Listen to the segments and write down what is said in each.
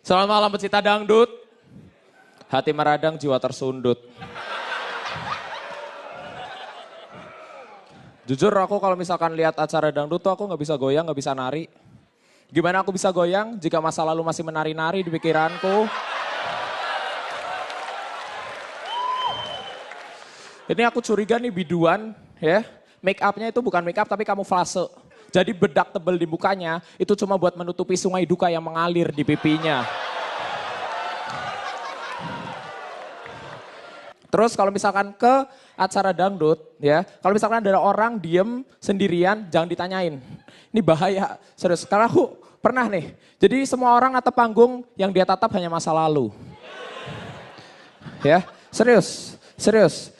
Selamat malam pecinta dangdut. Hati meradang, jiwa tersundut. Jujur aku kalau misalkan lihat acara dangdut tuh aku nggak bisa goyang, nggak bisa nari. Gimana aku bisa goyang jika masa lalu masih menari-nari di pikiranku? Ini aku curiga nih biduan ya. Make upnya itu bukan make up tapi kamuflase. Jadi bedak tebel di mukanya itu cuma buat menutupi sungai duka yang mengalir di pipinya. Terus kalau misalkan ke acara dangdut ya, kalau misalkan ada orang diem sendirian jangan ditanyain. Ini bahaya, serius. Karena aku pernah nih, jadi semua orang atap panggung yang dia tatap hanya masa lalu. Ya, serius, serius.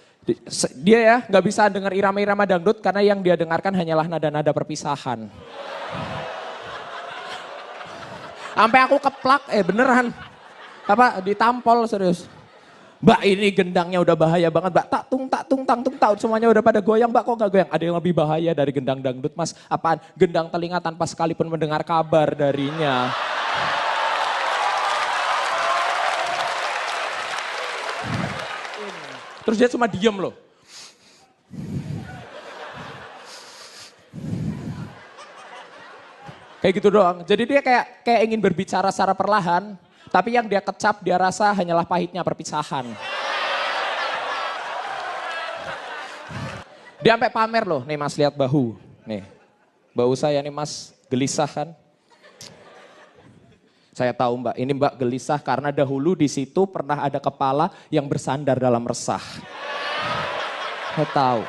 Dia ya nggak bisa dengar irama-irama dangdut karena yang dia dengarkan hanyalah nada-nada perpisahan. Sampai aku keplak, beneran. Apa ditampol serius. Mbak ini gendangnya udah bahaya banget mbak, tak tung tang tung taut semuanya udah pada goyang mbak kok gak goyang. Ada yang lebih bahaya dari gendang dangdut mas, apaan? Gendang telinga tanpa sekalipun mendengar kabar darinya. Terus dia cuma diem loh. Kayak gitu doang, jadi dia kayak ingin berbicara secara perlahan. Tapi yang dia kecap, dia rasa hanyalah pahitnya perpisahan. Dia sampai pamer loh, nih mas lihat bahu. Nih, bahu saya nih mas, gelisah kan. Saya tahu mbak, ini mbak gelisah karena dahulu di situ pernah ada kepala yang bersandar dalam resah. Saya tahu.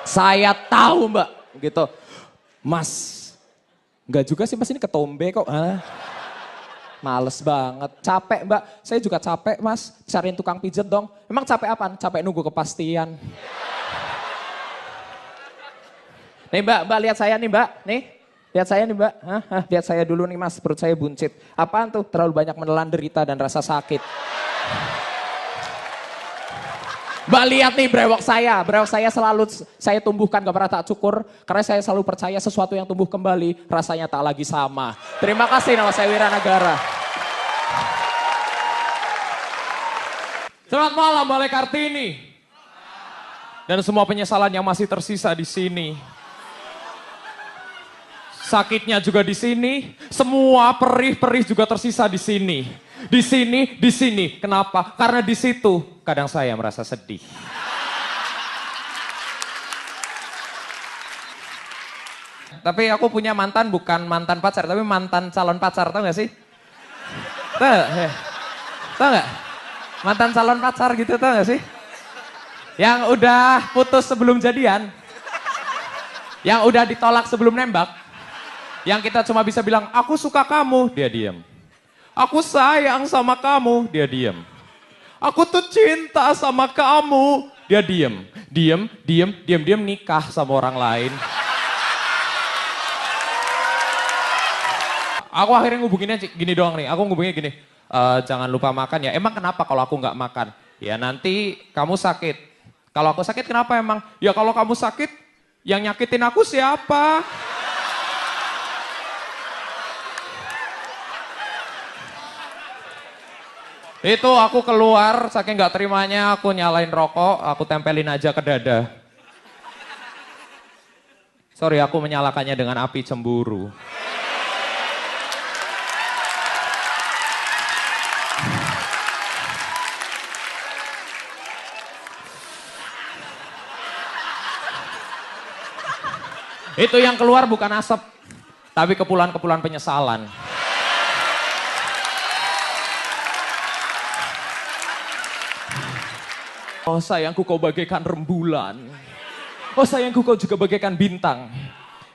Saya tahu mbak, gitu. Mas, enggak juga sih mas ini ketombe kok. Males banget, capek mbak, saya juga capek mas, cariin tukang pijet dong. Emang capek apaan? Capek nunggu kepastian. Nih mbak lihat saya nih mbak, nih. Lihat saya nih mbak, lihat saya dulu nih mas, perut saya buncit. Apaan tuh? Terlalu banyak menelan derita dan rasa sakit. Mbak lihat nih brewok saya selalu saya tumbuhkan gak pernah tak cukur. Karena saya selalu percaya sesuatu yang tumbuh kembali rasanya tak lagi sama. Terima kasih, nama saya Wiranagara. Selamat malam Balai Kartini. Dan semua penyesalan yang masih tersisa di sini. Sakitnya juga di sini, semua perih-perih juga tersisa di sini. Di sini. Kenapa? Karena di situ kadang saya merasa sedih. Tapi aku punya mantan, bukan mantan pacar, tapi mantan calon pacar, tau gak sih? Tau gak? Mantan calon pacar gitu, tau gak sih? Yang udah putus sebelum jadian. Yang udah ditolak sebelum nembak. Yang kita cuma bisa bilang, aku suka kamu, dia diam. Aku sayang sama kamu, dia diam. Aku tuh cinta sama kamu, dia diam. Diam nikah sama orang lain. Aku akhirnya ngubunginnya gini doang nih, aku ngubunginnya gini. Jangan lupa makan ya, emang kenapa kalau aku nggak makan? Ya nanti kamu sakit. Kalau aku sakit kenapa emang? Ya kalau kamu sakit, yang nyakitin aku siapa? Itu aku keluar, saking gak terimanya aku nyalain rokok, aku tempelin aja ke dada. Sorry aku menyalakannya dengan api cemburu. Itu yang keluar bukan asap, tapi kepulan-kepulan penyesalan. Oh sayangku kau bagaikan rembulan. Oh sayangku kau juga bagaikan bintang.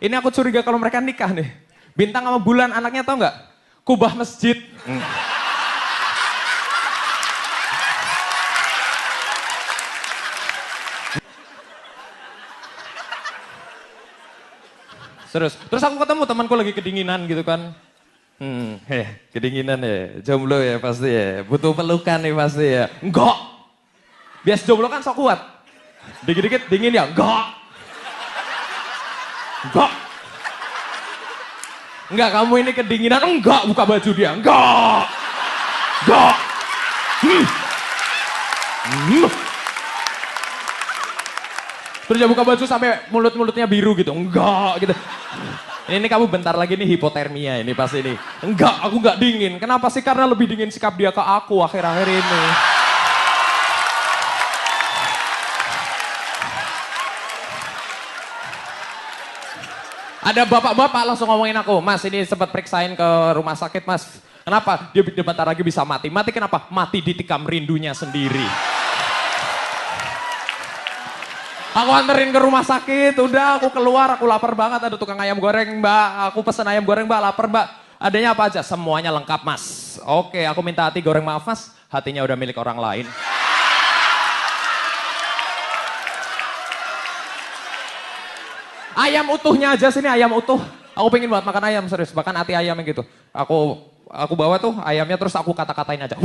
Ini aku curiga kalau mereka nikah nih. Bintang sama bulan anaknya tau nggak? Kubah masjid. Terus aku ketemu temanku lagi kedinginan gitu kan. Kedinginan ya, jomblo ya pasti ya. Butuh pelukan nih pasti ya. Enggak. Biasa jomblo kan sok kuat. Dikit-dikit dingin ya? Enggak. Enggak, kamu ini kedinginan. Enggak, buka baju dia. Enggak. Enggak. Terus dia buka baju sampai mulutnya biru gitu. Enggak gitu. Ini kamu bentar lagi nih hipotermia ini pasti ini. Enggak, aku enggak dingin. Kenapa sih? Karena lebih dingin sikap dia ke aku akhir-akhir ini. Ada bapak-bapak langsung ngomongin aku, Mas ini sempat periksain ke rumah sakit Mas. Kenapa? Dia bentar lagi bisa mati. Mati kenapa? Mati ditikam rindunya sendiri. Aku anterin ke rumah sakit, udah aku keluar, aku lapar banget. Ada tukang ayam goreng mbak, aku pesen ayam goreng mbak, lapar mbak. Adanya apa aja? Semuanya lengkap mas. Oke, aku minta hati goreng maaf mas, hatinya udah milik orang lain. Ayam utuhnya aja sini, ayam utuh. Aku pengen banget makan ayam serius, bahkan hati ayam yang gitu. Aku bawa tuh ayamnya terus aku kata-katain aja.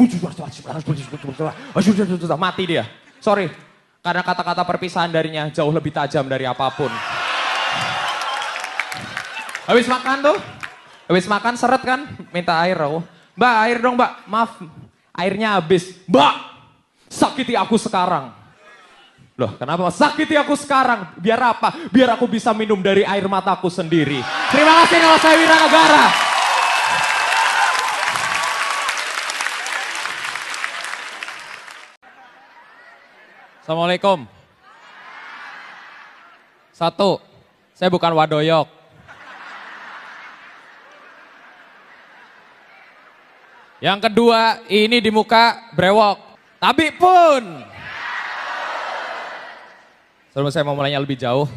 Mati dia. Sorry, karena kata-kata perpisahan darinya jauh lebih tajam dari apapun. Habis makan tuh, habis makan seret kan, minta air aku. Mbak air dong mbak, maaf airnya habis. Mbak, sakiti aku sekarang. Loh kenapa? Sakiti aku sekarang. Biar apa? Biar aku bisa minum dari air mataku sendiri. Terima kasih nama saya Wiranegara. Assalamualaikum. Satu, saya bukan wadoyok. Yang kedua, ini di muka brewok. Tapi pun. Sebelum saya mau mulainya lebih jauh,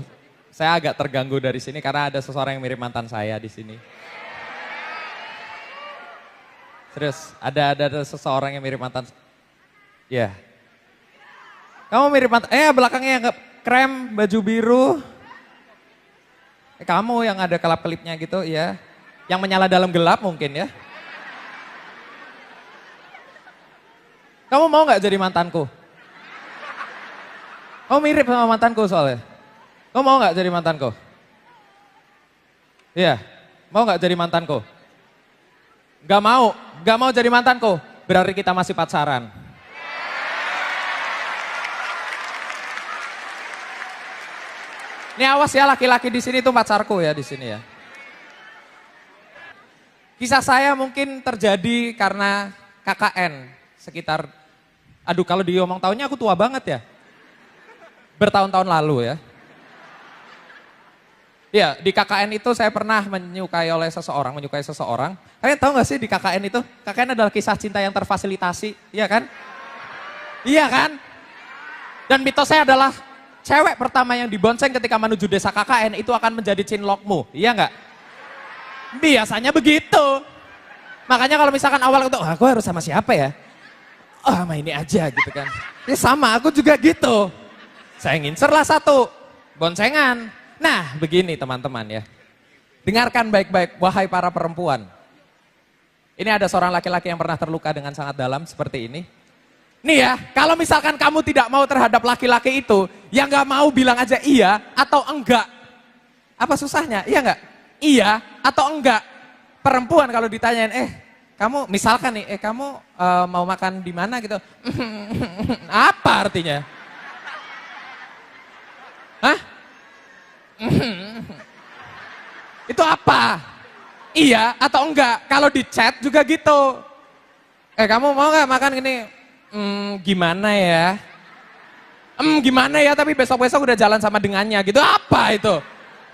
saya agak terganggu dari sini karena ada seseorang yang mirip mantan saya di sini. Serius, ada seseorang yang mirip mantan. Ya. Kamu mirip mantan, belakangnya yang krem, baju biru. Kamu yang ada kelap-kelipnya gitu, ya. Yang menyala dalam gelap mungkin ya. Kamu mau gak jadi mantanku? Kamu mirip sama mantanku soalnya. Kamu mau gak jadi mantanku? Iya, mau gak jadi mantanku? Gak mau jadi mantanku. Berarti kita masih pacaran. Ini awas ya laki-laki di sini tuh pacarku ya di sini ya. Kisah saya mungkin terjadi karena KKN sekitar, aduh kalau diomong tahunnya aku tua banget ya. Bertahun-tahun lalu ya. Ya di KKN itu saya pernah menyukai seseorang. Kalian tahu gak sih di KKN itu? KKN adalah kisah cinta yang terfasilitasi, iya kan? Iya kan? Dan mitosnya adalah cewek pertama yang dibonceng ketika menuju desa KKN itu akan menjadi cinlokmu, iya gak? Biasanya begitu. Makanya kalau misalkan awal itu, aku harus sama siapa ya? Oh sama ini aja gitu kan. Ya sama, aku juga gitu. Saya ngincer lah satu, boncengan. Nah begini teman-teman ya. Dengarkan baik-baik, wahai para perempuan. Ini ada seorang laki-laki yang pernah terluka dengan sangat dalam seperti ini. Nih ya, kalau misalkan kamu tidak mau terhadap laki-laki itu, yang gak mau bilang aja iya atau enggak. Apa susahnya? Iya enggak? Iya atau enggak. Perempuan kalau ditanyain, kamu misalkan nih, kamu mau makan di mana gitu. Apa artinya? Hah? Itu apa? Iya atau enggak? Kalau di chat juga gitu. Kamu mau gak makan gini? Gimana ya? Gimana ya tapi besok-besok udah jalan sama dengannya gitu. Apa itu?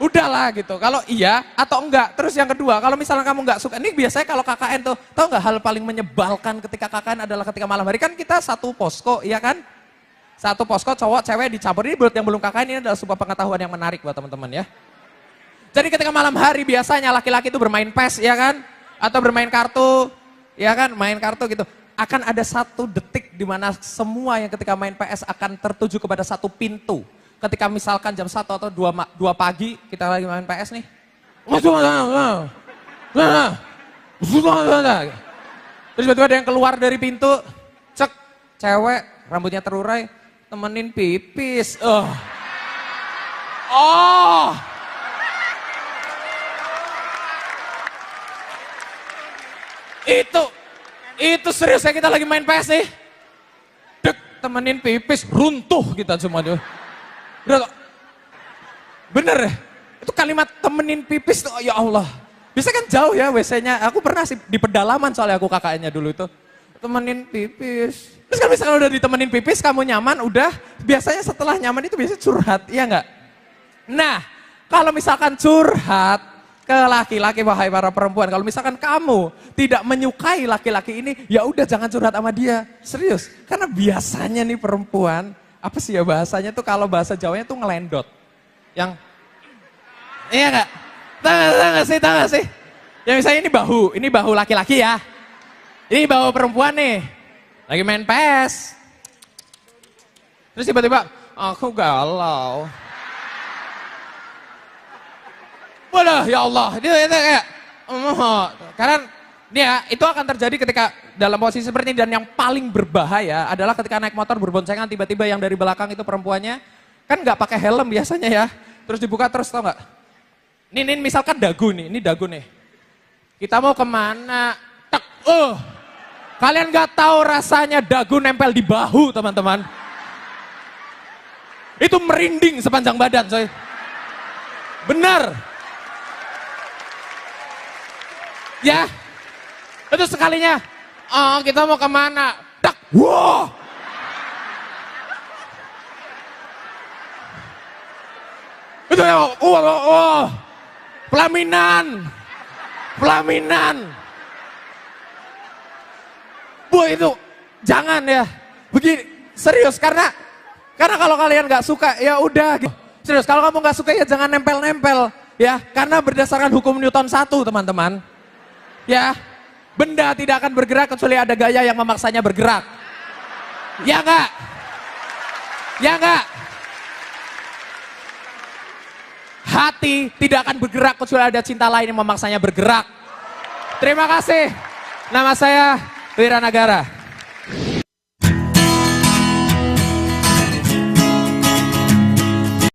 Udahlah gitu. Kalau iya atau enggak. Terus yang kedua, kalau misalnya kamu enggak suka. Ini biasanya kalau KKN tuh, tahu enggak hal paling menyebalkan ketika KKN adalah ketika malam hari. Kan kita satu posko, iya kan? Satu posko cowok cewek dicampur. Ini buat yang belum KKN ini adalah sebuah pengetahuan yang menarik buat teman-teman ya. Jadi ketika malam hari biasanya laki-laki itu bermain PES ya kan? Atau bermain kartu, ya kan? Main kartu gitu. Akan ada satu detik di mana semua yang ketika main PS akan tertuju kepada satu pintu. Ketika misalkan jam 1 atau 2 pagi kita lagi main PS nih. Terus tiba-tiba ada yang keluar dari pintu, cek, cewek, rambutnya terurai, temenin pipis. Itu serius ya, kita lagi main PS nih. Dek, temenin pipis, runtuh kita semua tuh. Bener ya? Itu kalimat temenin pipis tuh, ya Allah. Bisa kan jauh ya WC-nya, aku pernah sih di pedalaman soalnya aku kakaknya dulu itu. Temenin pipis. Terus kan misalkan udah ditemenin pipis, kamu nyaman, udah. Biasanya setelah nyaman itu biasanya curhat, iya nggak? Nah, kalau misalkan curhat ke laki-laki, wahai para perempuan, kalau misalkan kamu tidak menyukai laki-laki ini, ya udah jangan curhat sama dia. Serius, karena biasanya nih perempuan, apa sih ya bahasanya tuh, kalau bahasa Jawanya tuh ngelendot. Yang, iya nggak? Tahu nggak sih? Ya misalnya ini bahu laki-laki ya. Ini bahu perempuan nih, lagi main PS. Terus tiba-tiba, aku galau. Waduh, ya Allah, itu kayak, karena ya, itu akan terjadi ketika dalam posisi seperti ini, dan yang paling berbahaya adalah ketika naik motor berboncengan, tiba-tiba yang dari belakang itu perempuannya, kan nggak pakai helm biasanya ya, terus dibuka terus, tau nggak? Ini misalkan dagu nih, ini dagu nih, kita mau kemana? Tek, kalian nggak tahu rasanya dagu nempel di bahu teman-teman, itu merinding sepanjang badan, coy, bener. Ya, itu sekalinya, kita mau kemana? Tak, wah. Itu ya, pelaminan. Wah itu, jangan ya, begini, serius, karena kalau kalian nggak suka, ya udah. Gitu. Serius, kalau kamu nggak suka ya jangan nempel-nempel, ya, karena berdasarkan hukum Newton 1, teman-teman. Ya, benda tidak akan bergerak kecuali ada gaya yang memaksanya bergerak. Ya enggak? Ya enggak? Hati tidak akan bergerak kecuali ada cinta lain yang memaksanya bergerak. Terima kasih. Nama saya Wiranagara.